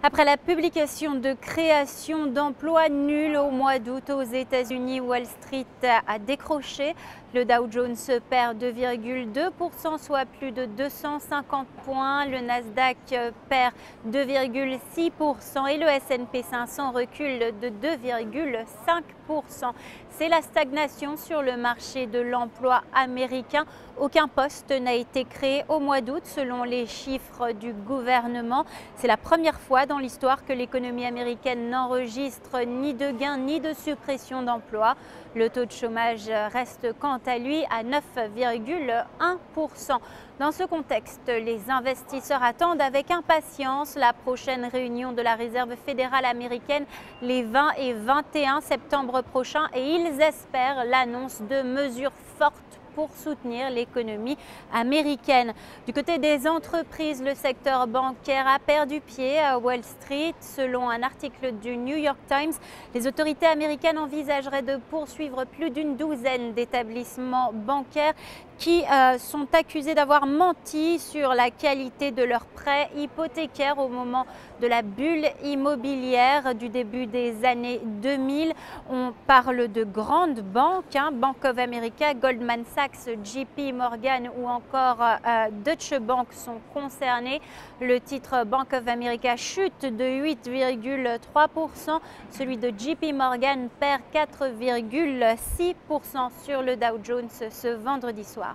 Après la publication de création d'emplois nuls au mois d'août aux États-Unis, Wall Street a décroché. Le Dow Jones perd 2,2%, soit plus de 250 points. Le Nasdaq perd 2,6% et le S&P 500 recule de 2,5%. C'est la stagnation sur le marché de l'emploi américain. Aucun poste n'a été créé au mois d'août selon les chiffres du gouvernement. C'est la première fois dans l'histoire que l'économie américaine n'enregistre ni de gains ni de suppression d'emplois. Le taux de chômage reste quant à lui à 9,1%. Dans ce contexte, les investisseurs attendent avec impatience la prochaine réunion de la Réserve fédérale américaine les 20 et 21 septembre prochains et ils espèrent l'annonce de mesures fortes pour soutenir l'économie américaine. Du côté des entreprises, le secteur bancaire a perdu pied à Wall Street. Selon un article du New York Times, les autorités américaines envisageraient de poursuivre plus d'une douzaine d'établissements bancaires qui sont accusés d'avoir menti sur la qualité de leurs prêts hypothécaires au moment de la bulle immobilière du début des années 2000. On parle de grandes banques, Bank of America, Goldman Sachs, JP Morgan ou encore Deutsche Bank sont concernés. Le titre Bank of America chute de 8,3%. Celui de JP Morgan perd 4,6% sur le Dow Jones ce vendredi soir.